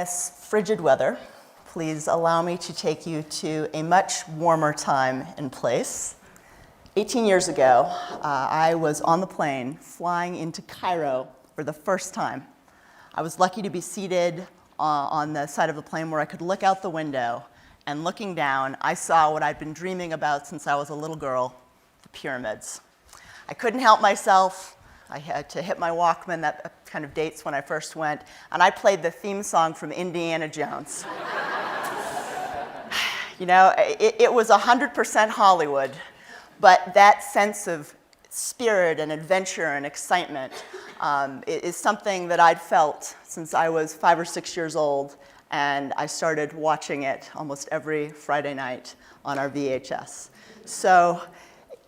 this frigid weather, please allow me to take you to a much warmer time and place. 18 years ago, I was on the plane flying into Cairo for the first time. I was lucky to be seated on the side of the plane where I could look out the window, and looking down, I saw what I'd been dreaming about since I was a little girl, the pyramids. I couldn't help myself. I had to hit my Walkman, that kind of dates when I first went, and I played the theme song from Indiana Jones. You know, it was 100% Hollywood, but that sense of spirit and adventure and excitement is something that I'd felt since I was 5 or 6 years old, and I started watching it almost every Friday night on our VHS. So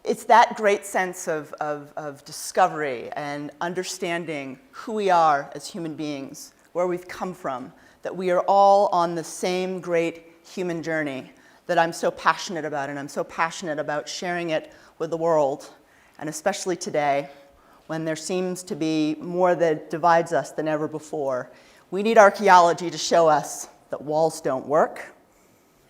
it's that great sense of discovery and understanding who we are as human beings, where we've come from, that we are all on the same great human journey that I'm so passionate about, and I'm so passionate about sharing it with the world, and especially today, when there seems to be more that divides us than ever before. We need archaeology to show us that walls don't work,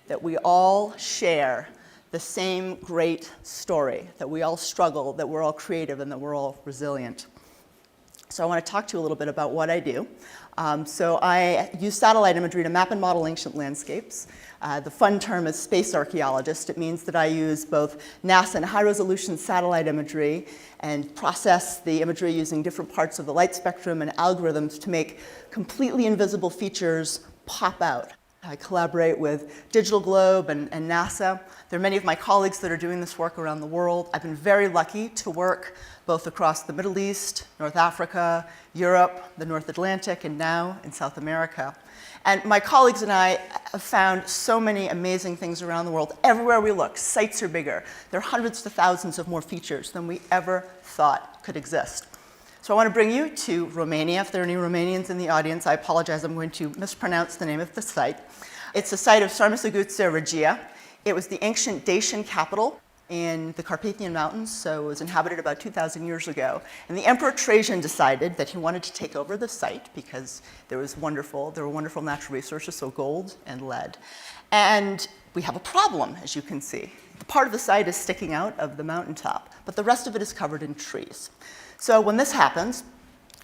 that we all share the same great story, that we all struggle, that we're all creative, and that we're all resilient. So I want to talk to you a little bit about what I do. So I use satellite imagery to map and model ancient landscapes. The fun term is space archaeologist. It means that I use both NASA and high-resolution satellite imagery and process the imagery using different parts of the light spectrum and algorithms to make completely invisible features pop out. I collaborate with Digital Globe and NASA. There are many of my colleagues that are doing this work around the world. I've been very lucky to work both across the Middle East, North Africa, Europe, the North Atlantic, and now in South America. And my colleagues and I have found so many amazing things around the world. Everywhere we look, sites are bigger. There are hundreds to thousands of more features than we ever thought could exist. So I want to bring you to Romania. If there are any Romanians in the audience, I apologize, I'm going to mispronounce the name of the site. It's the site of Sarmiseguța Regia. It was the ancient Dacian capital in the Carpathian Mountains, so it was inhabited about 2,000 years ago. And the Emperor Trajan decided that he wanted to take over the site because there were wonderful natural resources, so gold and lead. And we have a problem, as you can see. Part of the site is sticking out of the mountaintop, but the rest of it is covered in trees. So when this happens,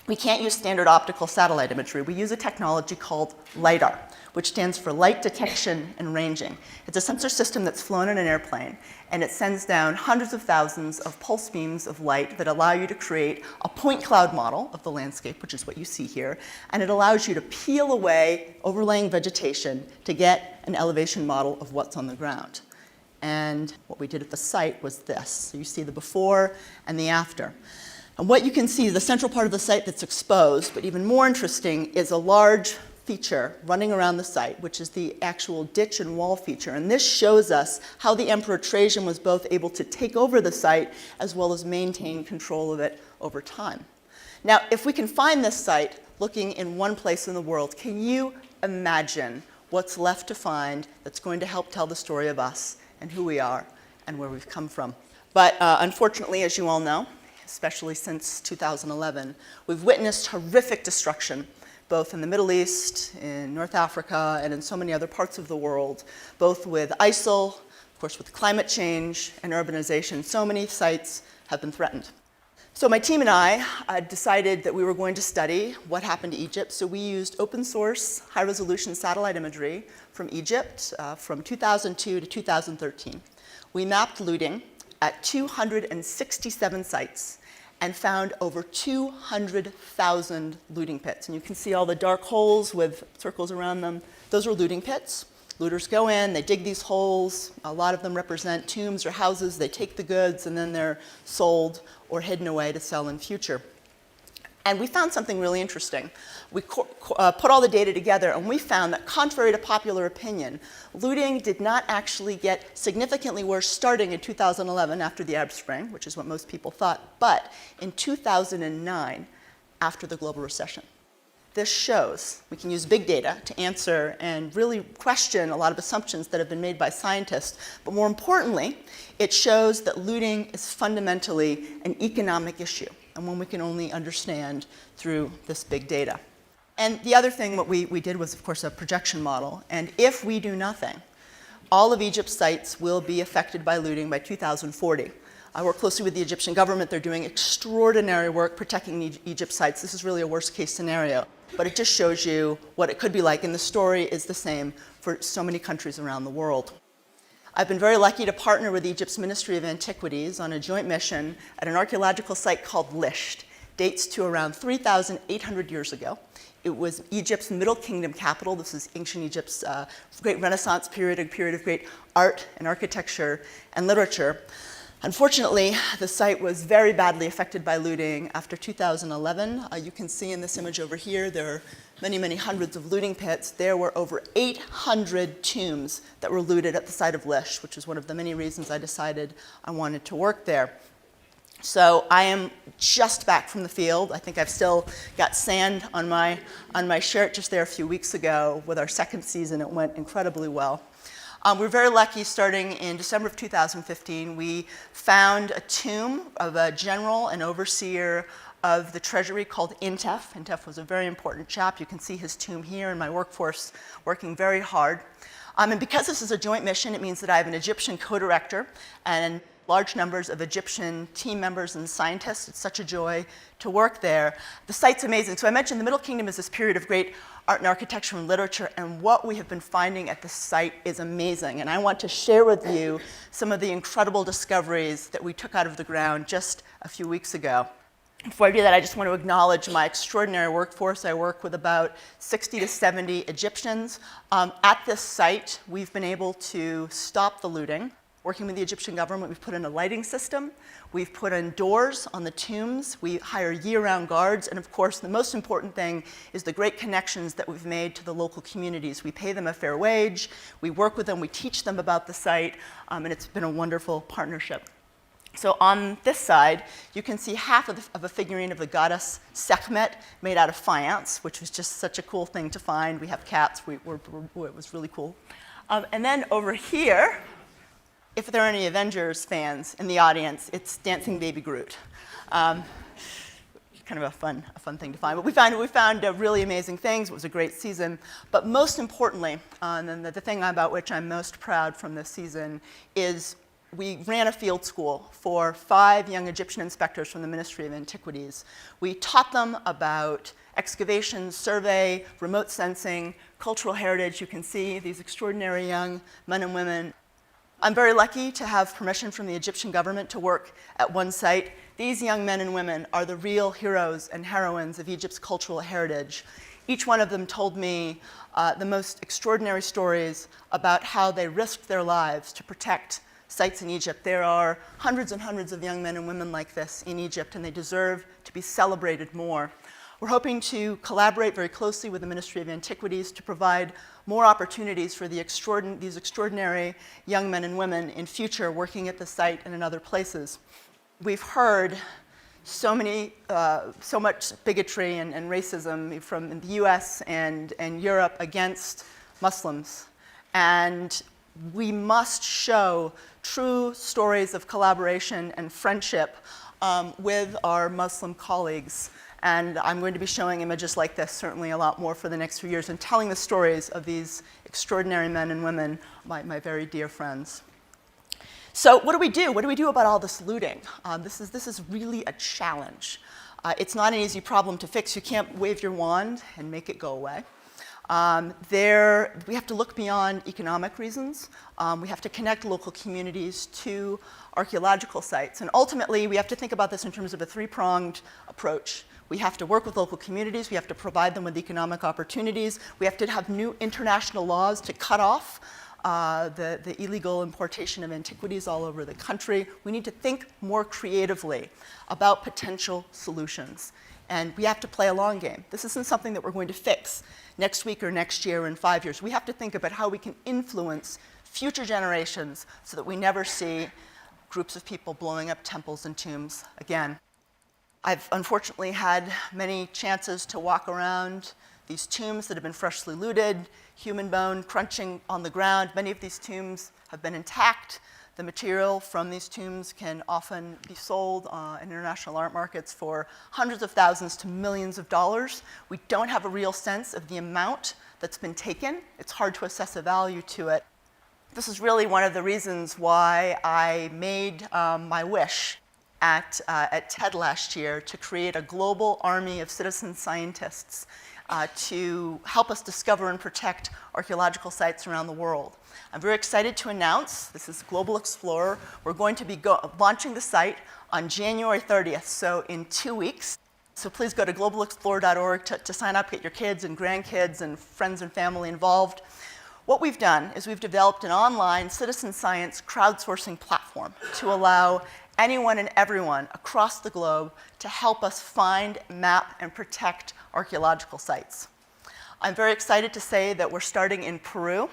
we can't use standard optical satellite imagery. We use a technology called LiDAR, which stands for Light Detection and Ranging. It's a sensor system that's flown in an airplane, and it sends down hundreds of thousands of pulse beams of light that allow you to create a point cloud model of the landscape, which is what you see here, and it allows you to peel away overlaying vegetation to get an elevation model of what's on the ground. And what we did at the site was this. So you see the before and the after. And what you can see, the central part of the site that's exposed, but even more interesting, is a large feature running around the site, which is the actual ditch and wall feature. And this shows us how the Emperor Trajan was both able to take over the site as well as maintain control of it over time. Now, if we can find this site looking in one place in the world, can you imagine what's left to find that's going to help tell the story of us and who we are and where we've come from? But unfortunately, as you all know, especially since 2011, we've witnessed horrific destruction, both in the Middle East, in North Africa, and in so many other parts of the world, both with ISIL, of course with climate change and urbanization. So many sites have been threatened. So my team and I decided that we were going to study what happened to Egypt. So we used open source, high-resolution satellite imagery from Egypt from 2002 to 2013. We mapped looting at 267 sites and found over 200,000 looting pits. And you can see all the dark holes with circles around them. Those are looting pits. Looters go in, they dig these holes. A lot of them represent tombs or houses. They take the goods and then they're sold or hidden away to sell in future. And we found something really interesting. We put all the data together, and we found that contrary to popular opinion, looting did not actually get significantly worse starting in 2011 after the Arab Spring, which is what most people thought, but in 2009 after the global recession. This shows we can use big data to answer and really question a lot of assumptions that have been made by scientists. But more importantly, it shows that looting is fundamentally an economic issue, and one we can only understand through this big data. And the other thing what we did was, of course, a projection model. And if we do nothing, all of Egypt's sites will be affected by looting by 2040. I work closely with the Egyptian government. They're doing extraordinary work protecting Egypt's sites. This is really a worst-case scenario. But it just shows you what it could be like. And the story is the same for so many countries around the world. I've been very lucky to partner with Egypt's Ministry of Antiquities on a joint mission at an archaeological site called Lisht. Dates to around 3,800 years ago. It was Egypt's Middle Kingdom capital. This is ancient Egypt's great Renaissance period, a period of great art and architecture and literature. Unfortunately, the site was very badly affected by looting after 2011. You can see in this image over here, there are many, many hundreds of looting pits. There were over 800 tombs that were looted at the site of Lisht, which is one of the many reasons I decided I wanted to work there. So I am just back from the field. I think I've still got sand on my shirt, just there a few weeks ago. With our second season, it went incredibly well. We're very lucky. Starting in December of 2015, we found a tomb of a general and overseer of the treasury called Intef. Intef was a very important chap. You can see his tomb here in my workforce working very hard. And because this is a joint mission, it means that I have an Egyptian co-director and large numbers of Egyptian team members and scientists. It's such a joy to work there. The site's amazing. So I mentioned the Middle Kingdom is this period of great art and architecture and literature, and what we have been finding at the site is amazing. And I want to share with you some of the incredible discoveries that we took out of the ground just a few weeks ago. Before I do that, I just want to acknowledge my extraordinary workforce. I work with about 60 to 70 Egyptians. At this site, we've been able to stop the looting. Working with the Egyptian government, we've put in a lighting system. We've put in doors on the tombs. We hire year-round guards. And of course, the most important thing is the great connections that we've made to the local communities. We pay them a fair wage. We work with them. We teach them about the site. And it's been a wonderful partnership. So on this side, you can see half of a figurine of the goddess Sekhmet made out of faience, which was just such a cool thing to find. We have cats. It was really cool. And then over here, if there are any Avengers fans in the audience, it's Dancing Baby Groot. Kind of a fun thing to find. But we found really amazing things. It was a great season. But most importantly, and the thing about which I'm most proud from this season is we ran a field school for 5 young Egyptian inspectors from the Ministry of Antiquities. We taught them about excavation, survey, remote sensing, cultural heritage. You can see these extraordinary young men and women. I'm very lucky to have permission from the Egyptian government to work at one site. These young men and women are the real heroes and heroines of Egypt's cultural heritage. Each one of them told me the most extraordinary stories about how they risked their lives to protect sites in Egypt. There are hundreds and hundreds of young men and women like this in Egypt, and they deserve to be celebrated more. We're hoping to collaborate very closely with the Ministry of Antiquities to provide more opportunities for these extraordinary young men and women in future working at the site and in other places. We've heard so much bigotry and racism from the US and Europe against Muslims. And we must show true stories of collaboration and friendship with our Muslim colleagues. And I'm going to be showing images like this, certainly a lot more for the next few years, and telling the stories of these extraordinary men and women, my very dear friends. So what do we do? What do we do about all this looting? This is really a challenge. It's not an easy problem to fix. You can't wave your wand and make it go away. We have to look beyond economic reasons. We have to connect local communities to archaeological sites. And ultimately, we have to think about this in terms of a 3-pronged approach. We have to work with local communities. We have to provide them with economic opportunities. We have to have new international laws to cut off the illegal importation of antiquities all over the country. We need to think more creatively about potential solutions. And we have to play a long game. This isn't something that we're going to fix next week or next year or in 5 years. We have to think about how we can influence future generations so that we never see groups of people blowing up temples and tombs again. I've unfortunately had many chances to walk around these tombs that have been freshly looted, human bone crunching on the ground. Many of these tombs have been intact. The material from these tombs can often be sold in international art markets for hundreds of thousands to millions of dollars. We don't have a real sense of the amount that's been taken. It's hard to assess a value to it. This is really one of the reasons why I made my wish at TED last year to create a global army of citizen scientists to help us discover and protect archaeological sites around the world. I'm very excited to announce, this is Global Explorer, we're going to be launching the site on January 30th, so in 2 weeks. So please go to globalexplorer.org to sign up, get your kids and grandkids and friends and family involved. What we've done is we've developed an online citizen science crowdsourcing platform to allow anyone and everyone across the globe to help us find, map, and protect archaeological sites. I'm very excited to say that we're starting in Peru.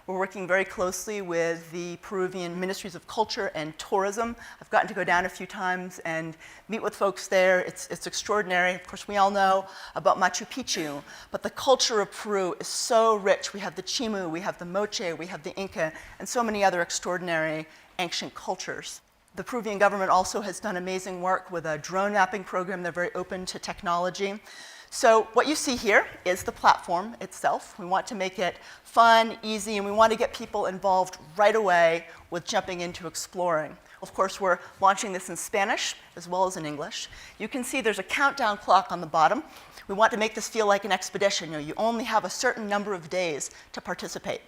We're working very closely with the Peruvian Ministries of Culture and Tourism. I've gotten to go down a few times and meet with folks there. It's extraordinary. Of course, we all know about Machu Picchu, but the culture of Peru is so rich. We have the Chimu, we have the Moche, we have the Inca, and so many other extraordinary ancient cultures. The Peruvian government also has done amazing work with a drone mapping program. They're very open to technology. So what you see here is the platform itself. We want to make it fun, easy, and we want to get people involved right away with jumping into exploring. Of course, we're launching this in Spanish as well as in English. You can see there's a countdown clock on the bottom. We want to make this feel like an expedition. You only have a certain number of days to participate.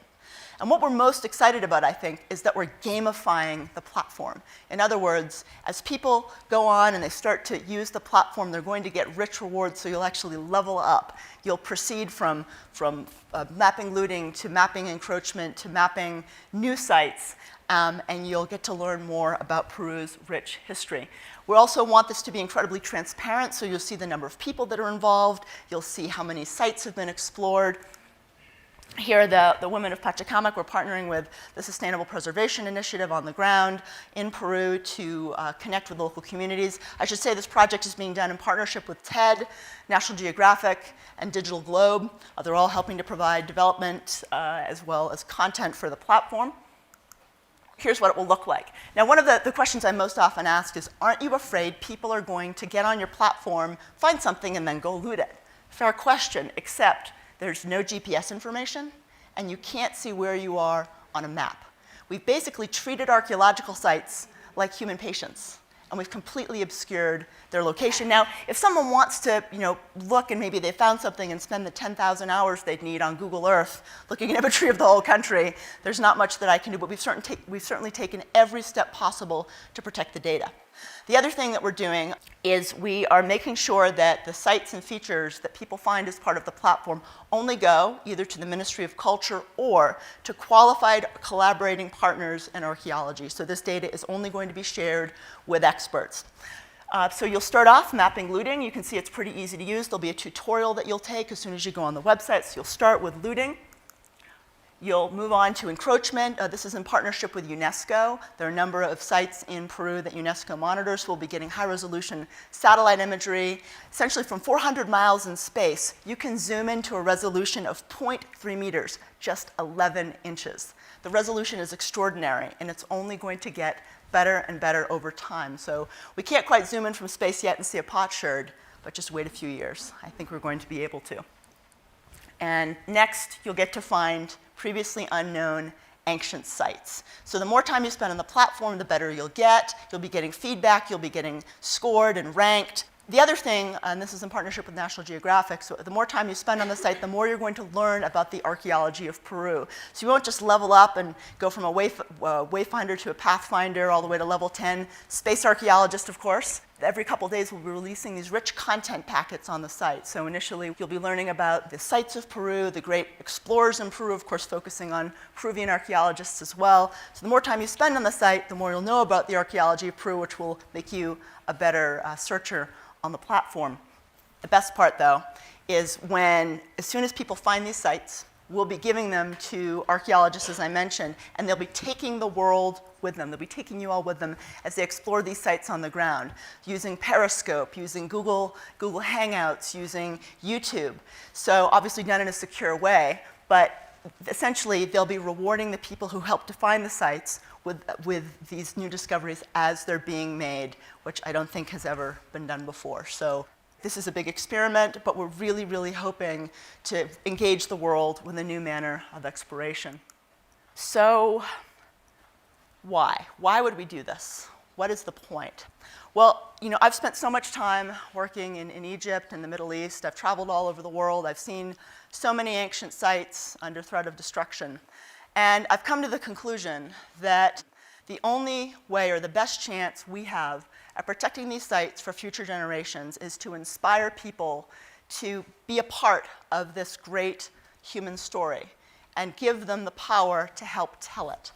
And what we're most excited about, I think, is that we're gamifying the platform. In other words, as people go on and they start to use the platform, they're going to get rich rewards, so you'll actually level up. You'll proceed from mapping looting to mapping encroachment to mapping new sites, and you'll get to learn more about Peru's rich history. We also want this to be incredibly transparent, so you'll see the number of people that are involved. You'll see how many sites have been explored. Here, the Women of Pachacamac, we're partnering with the Sustainable Preservation Initiative on the ground in Peru to connect with local communities. I should say this project is being done in partnership with TED, National Geographic, and Digital Globe. They're all helping to provide development as well as content for the platform. Here's what it will look like. Now, one of the questions I most often ask is, aren't you afraid people are going to get on your platform, find something, and then go loot it? Fair question, except there's no GPS information, and you can't see where you are on a map. We've basically treated archaeological sites like human patients, and we've completely obscured their location. Now, if someone wants to look and maybe they found something and spend the 10,000 hours they'd need on Google Earth looking at imagery of the whole country, there's not much that I can do, but we've certainly taken every step possible to protect the data. The other thing that we're doing is we are making sure that the sites and features that people find as part of the platform only go either to the Ministry of Culture or to qualified collaborating partners in archaeology. So this data is only going to be shared with experts. So you'll start off mapping looting. You can see it's pretty easy to use. There'll be a tutorial that you'll take as soon as you go on the website. So you'll start with looting. You'll move on to encroachment. This is in partnership with UNESCO. There are a number of sites in Peru that UNESCO monitors. We'll be getting high-resolution satellite imagery. Essentially, from 400 miles in space, you can zoom into a resolution of 0.3 meters, just 11 inches. The resolution is extraordinary, and it's only going to get better and better over time. So we can't quite zoom in from space yet and see a potsherd, but just wait a few years. I think we're going to be able to. And next, you'll get to find previously unknown ancient sites. So the more time you spend on the platform, the better you'll get. You'll be getting feedback. You'll be getting scored and ranked. The other thing, and this is in partnership with National Geographic, so the more time you spend on the site, the more you're going to learn about the archaeology of Peru. So you won't just level up and go from a wayfinder to a pathfinder all the way to level 10. Space archaeologist, of course. Every couple days we'll be releasing these rich content packets on the site. So initially you'll be learning about the sites of Peru, the great explorers in Peru, of course focusing on Peruvian archaeologists as well. So the more time you spend on the site, the more you'll know about the archaeology of Peru, which will make you a better searcher on the platform. The best part, though, is when, as soon as people find these sites, we'll be giving them to archaeologists, as I mentioned, and they'll be taking the world with them. They'll be taking you all with them as they explore these sites on the ground, using Periscope, using Google Hangouts, using YouTube. So obviously done in a secure way, but essentially, they'll be rewarding the people who help to find the sites with these new discoveries as they're being made, which I don't think has ever been done before. So this is a big experiment, but we're really, really hoping to engage the world with a new manner of exploration. So why? Why would we do this? What is the point? Well, I've spent so much time working in Egypt and the Middle East. I've traveled all over the world. I've seen so many ancient sites under threat of destruction. And I've come to the conclusion that the only way or the best chance we have at protecting these sites for future generations is to inspire people to be a part of this great human story and give them the power to help tell it.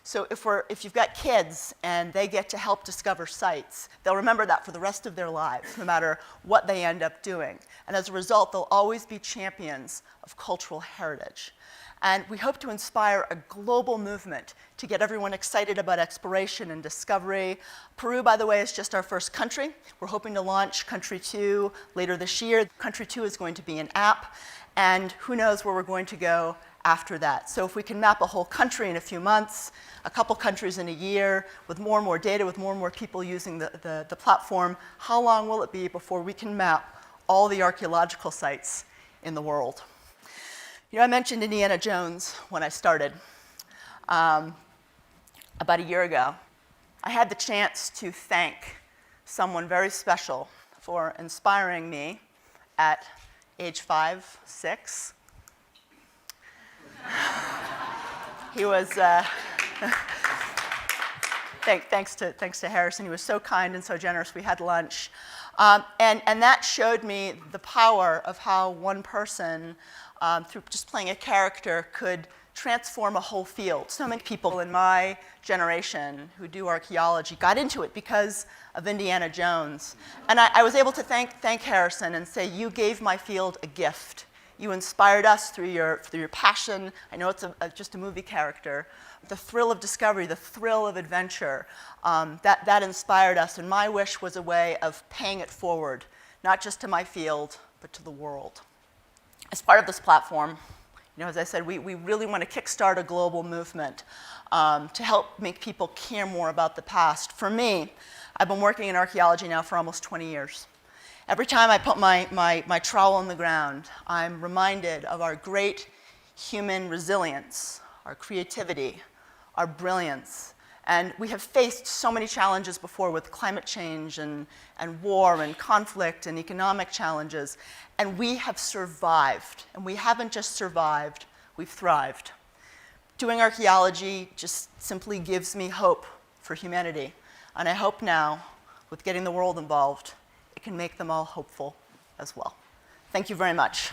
So if you've got kids and they get to help discover sites, they'll remember that for the rest of their lives, no matter what they end up doing. And as a result, they'll always be champions of cultural heritage. And we hope to inspire a global movement to get everyone excited about exploration and discovery. Peru, by the way, is just our first country. We're hoping to launch Country 2 later this year. Country 2 is going to be an app, and who knows where we're going to go after that. So if we can map a whole country in a few months, a couple countries in a year, with more and more data, with more and more people using the platform, how long will it be before we can map all the archaeological sites in the world? I mentioned Indiana Jones when I started about a year ago. I had the chance to thank someone very special for inspiring me at age 5, 6. He was, thanks to Harrison, he was so kind and so generous. We had lunch. And that showed me the power of how one person, through just playing a character, could transform a whole field. So many people in my generation who do archaeology got into it because of Indiana Jones. And I was able to thank Harrison and say, you gave my field a gift. You inspired us through your passion. I know it's just a movie character. The thrill of discovery, the thrill of adventure, that inspired us. And my wish was a way of paying it forward, not just to my field, but to the world. As part of this platform, as I said, we really want to kickstart a global movement to help make people care more about the past. For me, I've been working in archaeology now for almost 20 years. Every time I put my trowel on the ground, I'm reminded of our great human resilience, our creativity, our brilliance. And we have faced so many challenges before with climate change and war and conflict and economic challenges. And we have survived. And we haven't just survived, we've thrived. Doing archaeology just simply gives me hope for humanity. And I hope now, with getting the world involved, it can make them all hopeful as well. Thank you very much.